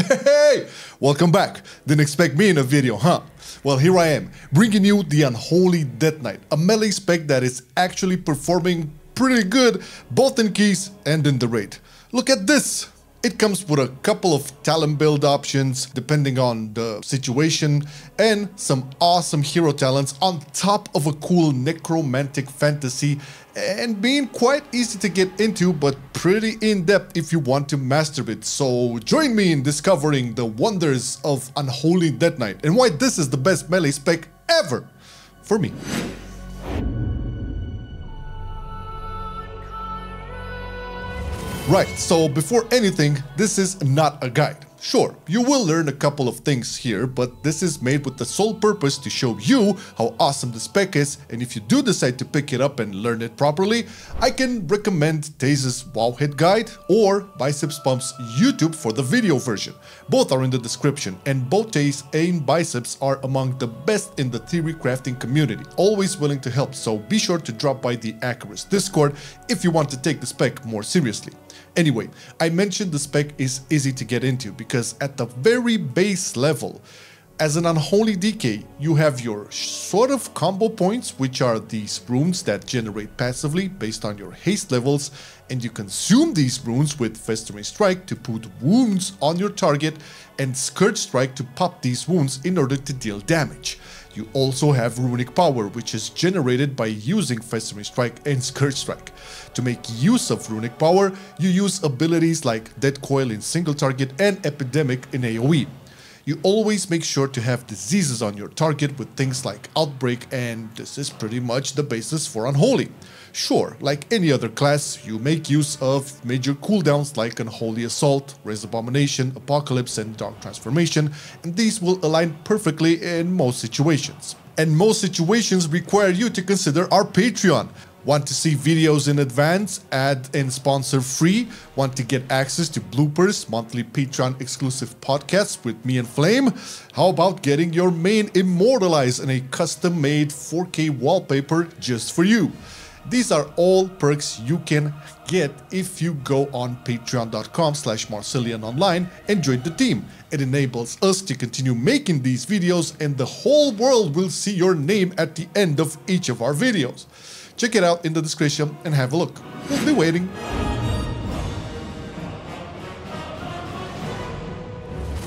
Hey! Welcome back. Didn't expect me in a video, huh? Well, here I am, bringing you the Unholy Death Knight, a melee spec that is actually performing pretty good, both in keys and in the raid. Look at this! It comes with a couple of talent build options depending on the situation and some awesome hero talents on top of a cool necromantic fantasy and being quite easy to get into but pretty in-depth if you want to master it. So join me in discovering the wonders of Unholy Death Knight and why this is the best melee spec ever for me. Right, so before anything, this is not a guide. Sure, you will learn a couple of things here, but this is made with the sole purpose to show you how awesome the spec is, and if you do decide to pick it up and learn it properly, I can recommend Ky'veza's Wow Hit Guide or Biceps Pump's YouTube for the video version. Both are in the description, and both Ky'veza and Biceps are among the best in the theory crafting community, always willing to help, so be sure to drop by the Acarus Discord if you want to take the spec more seriously. Anyway, I mentioned the spec is easy to get into because at the very base level, as an Unholy DK, you have your sort of combo points, which are these runes that generate passively based on your haste levels, and you consume these runes with Festering Strike to put wounds on your target and Scourge Strike to pop these wounds in order to deal damage. You also have Runic Power, which is generated by using Festering Strike and Scourge Strike. To make use of Runic Power, you use abilities like Dead Coil in single target and Epidemic in AoE. You always make sure to have diseases on your target with things like Outbreak, and this is pretty much the basis for Unholy. Sure, like any other class, you make use of major cooldowns like Unholy Assault, Raise Abomination, Apocalypse, and Dark Transformation, and these will align perfectly in most situations. And most situations require you to consider our Patreon. Want to see videos in advance, ad and sponsor free? Want to get access to bloopers, monthly Patreon exclusive podcasts with me and Flame? How about getting your main immortalized in a custom-made 4K wallpaper just for you? These are all perks you can get if you go on patreon.com/MarcelianOnline and join the team. It enables us to continue making these videos and the whole world will see your name at the end of each of our videos. Check it out in the description and have a look. We'll be waiting.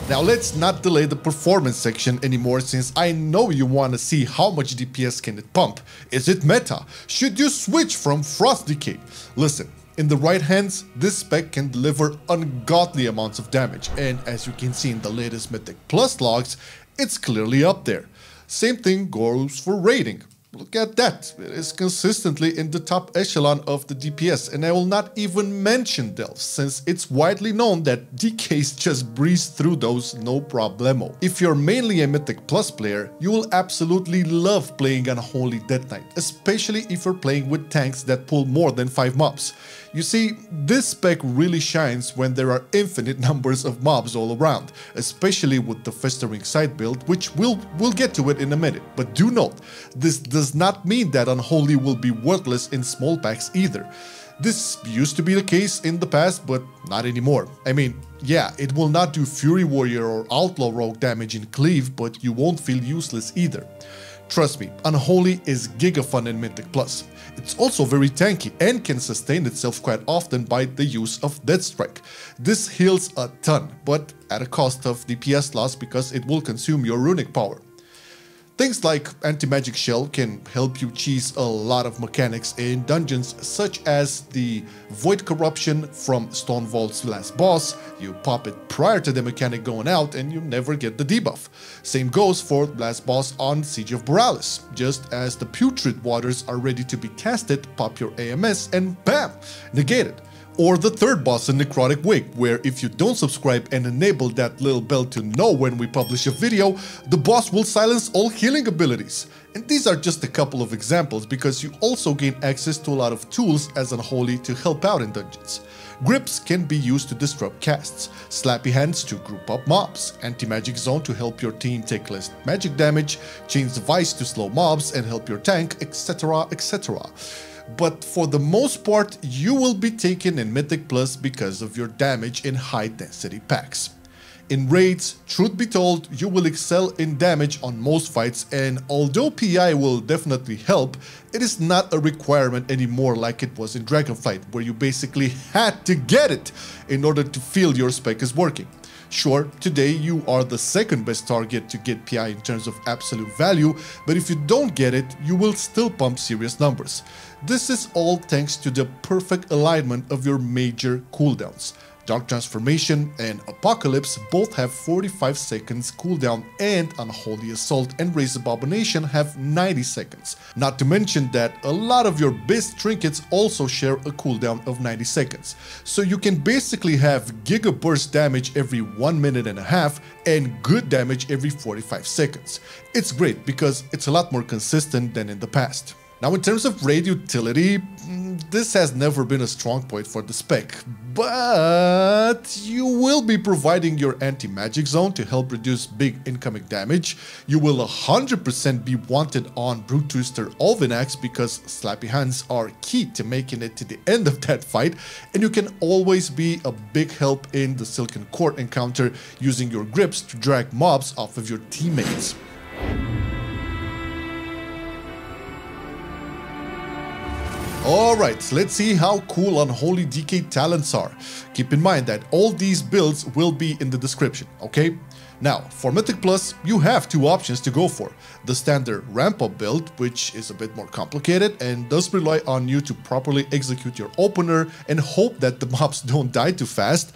Now let's not delay the performance section anymore since I know you want to see how much DPS can it pump. Is it meta? Should you switch from Frost Decay? Listen, in the right hands, this spec can deliver ungodly amounts of damage, and as you can see in the latest Mythic Plus logs, it's clearly up there. Same thing goes for raiding. Look at that, it is consistently in the top echelon of the DPS, and I will not even mention Delves, since it's widely known that DKs just breeze through those no problemo. If you're mainly a Mythic Plus player, you will absolutely love playing Unholy Death Knight, especially if you're playing with tanks that pull more than 5 mobs. You see, this spec really shines when there are infinite numbers of mobs all around, especially with the Festering Schyte build, which we'll get to it in a minute. But do note, this does not mean that Unholy will be worthless in small packs either. This used to be the case in the past, but not anymore. I mean, yeah, it will not do Fury Warrior or Outlaw Rogue damage in Cleave, but you won't feel useless either. Trust me, Unholy is gigafun in Mythic Plus. It's also very tanky and can sustain itself quite often by the use of Death Strike. This heals a ton, but at a cost of DPS loss because it will consume your Runic Power. Things like Anti-Magic Shell can help you cheese a lot of mechanics in dungeons, such as the Void Corruption from Stonevault's last boss. You pop it prior to the mechanic going out and you never get the debuff. Same goes for last boss on Siege of Borealis. Just as the Putrid Waters are ready to be casted, pop your AMS and bam! Negated. Or the third boss in Necrotic Wake, where if you don't subscribe and enable that little bell to know when we publish a video, the boss will silence all healing abilities. And these are just a couple of examples because you also gain access to a lot of tools as Unholy to help out in dungeons. Grips can be used to disrupt casts, Slappy Hands to group up mobs, Anti-Magic Zone to help your team take less magic damage, Chains Vice to slow mobs and help your tank, etc, etc. But for the most part, you will be taken in Mythic Plus because of your damage in high density packs. In raids, truth be told, you will excel in damage on most fights, and although PI will definitely help, it is not a requirement anymore like it was in Dragonflight, where you basically had to get it in order to feel your spec is working. Sure, today you are the second best target to get PI in terms of absolute value, but if you don't get it, you will still pump serious numbers. This is all thanks to the perfect alignment of your major cooldowns. Dark Transformation and Apocalypse both have 45 seconds cooldown, and Unholy Assault and Raise Abomination have 90 seconds. Not to mention that a lot of your best trinkets also share a cooldown of 90 seconds. So you can basically have Giga Burst damage every 1.5 minutes and good damage every 45 seconds. It's great because it's a lot more consistent than in the past. Now, in terms of raid utility, this has never been a strong point for the spec, but you will be providing your anti-magic zone to help reduce big incoming damage. You will 100% be wanted on Brute Twister Ulvinax because slappy hands are key to making it to the end of that fight, and you can always be a big help in the Silken Court encounter using your grips to drag mobs off of your teammates. Alright, let's see how cool Unholy DK talents are. Keep in mind that all these builds will be in the description, okay? Now, for Mythic Plus, you have two options to go for. The standard ramp-up build, which is a bit more complicated and does rely on you to properly execute your opener and hope that the mobs don't die too fast.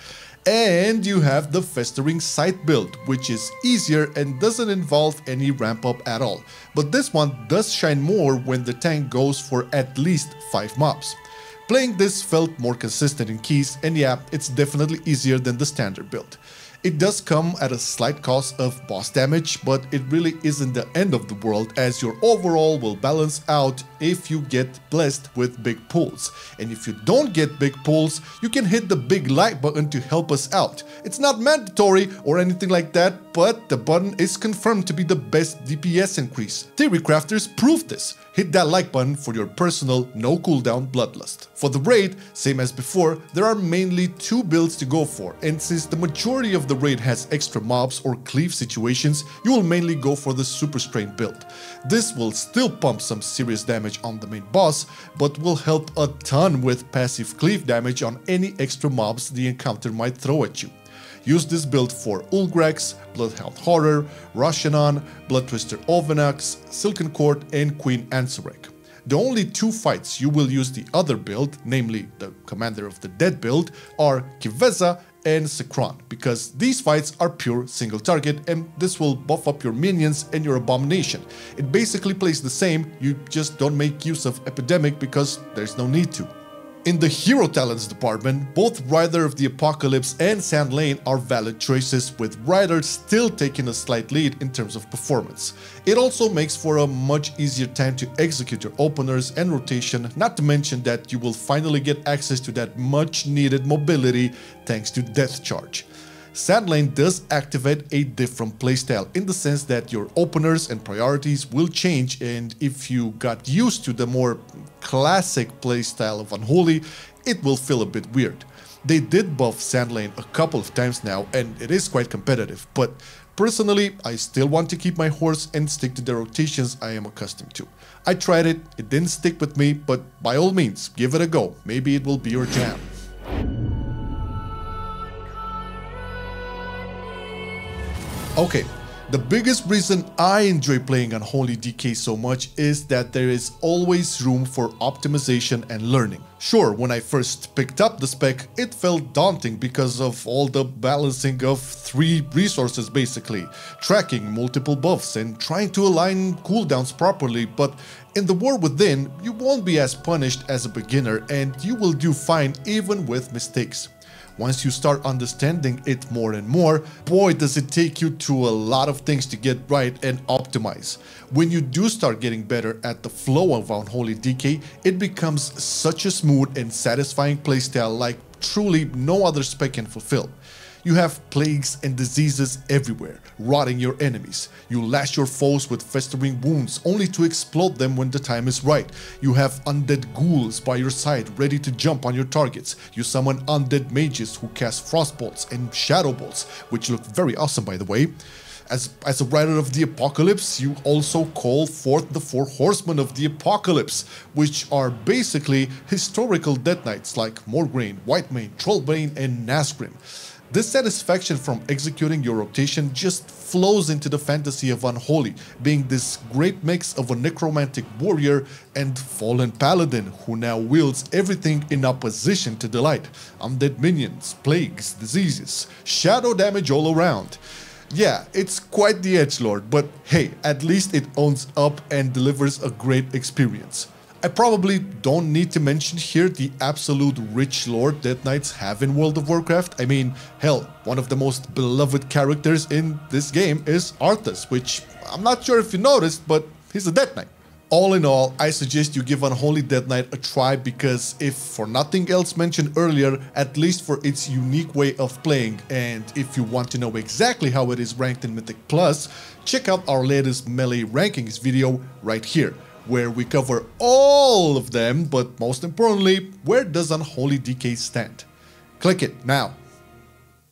And you have the Festering Schyte build, which is easier and doesn't involve any ramp up at all. But this one does shine more when the tank goes for at least 5 mobs. Playing this felt more consistent in keys, and yeah, it's definitely easier than the standard build. It does come at a slight cost of boss damage, but it really isn't the end of the world, as your overall will balance out if you get blessed with big pulls. And if you don't get big pulls, you can hit the big like button to help us out. It's not mandatory or anything like that, but the button is confirmed to be the best DPS increase. Theory crafters proved this. Hit that like button for your personal no cooldown bloodlust. For the raid, same as before, there are mainly 2 builds to go for, and since the majority of the raid has extra mobs or cleave situations, you will mainly go for the Superstrain build. This will still pump some serious damage on the main boss, but will help a ton with passive cleave damage on any extra mobs the encounter might throw at you. Use this build for Ulgrax, Bloodhound Horror, Rashanon, Blood Twister Ulvinax, Silken Court, and Queen Ansurek. The only 2 fights you will use the other build, namely the Commander of the Dead build, are Ky'veza and Sikran, because these fights are pure single target, and this will buff up your minions and your abomination. It basically plays the same, you just don't make use of Epidemic because there's no need to. In the hero talents department, both Rider of the Apocalypse and Sand Lane are valid choices, with Rider still taking a slight lead in terms of performance. It also makes for a much easier time to execute your openers and rotation, not to mention that you will finally get access to that much needed mobility thanks to Death Charge. Sand Lane does activate a different playstyle in the sense that your openers and priorities will change, and if you got used to the more classic playstyle of Unholy, it will feel a bit weird. They did buff Sand Lane a couple of times now, and it is quite competitive, but personally, I still want to keep my horse and stick to the rotations I am accustomed to. I tried it, it didn't stick with me, but by all means, give it a go, maybe it will be your jam. Okay, the biggest reason I enjoy playing Unholy DK so much is that there is always room for optimization and learning. Sure, when I first picked up the spec, it felt daunting because of all the balancing of 3 resources basically, tracking multiple buffs and trying to align cooldowns properly, but in the War Within, you won't be as punished as a beginner and you will do fine even with mistakes. Once you start understanding it more and more, boy does it take you to a lot of things to get right and optimize. When you do start getting better at the flow of Unholy DK, it becomes such a smooth and satisfying playstyle like truly no other spec can fulfill. You have plagues and diseases everywhere, rotting your enemies. You lash your foes with festering wounds, only to explode them when the time is right. You have undead ghouls by your side, ready to jump on your targets. You summon undead mages who cast frostbolts and shadow bolts, which look very awesome by the way. As a rider of the apocalypse, you also call forth the 4 horsemen of the apocalypse, which are basically historical death knights like Morgraine, Whitemane, Trollbane, and Nazgrim. This satisfaction from executing your rotation just flows into the fantasy of Unholy, being this great mix of a necromantic warrior and fallen paladin who now wields everything in opposition to delight. Undead minions, plagues, diseases, shadow damage all around. Yeah, it's quite the edgelord, but hey, at least it owns up and delivers a great experience. I probably don't need to mention here the absolute rich lore Death Knights have in World of Warcraft. I mean, hell, one of the most beloved characters in this game is Arthas, which I'm not sure if you noticed, but he's a Death Knight. All in all, I suggest you give Unholy Death Knight a try because if for nothing else mentioned earlier, at least for its unique way of playing, and if you want to know exactly how it is ranked in Mythic Plus, check out our latest melee rankings video right here, where we cover all of them, but most importantly, where does Unholy DK stand? Click it now.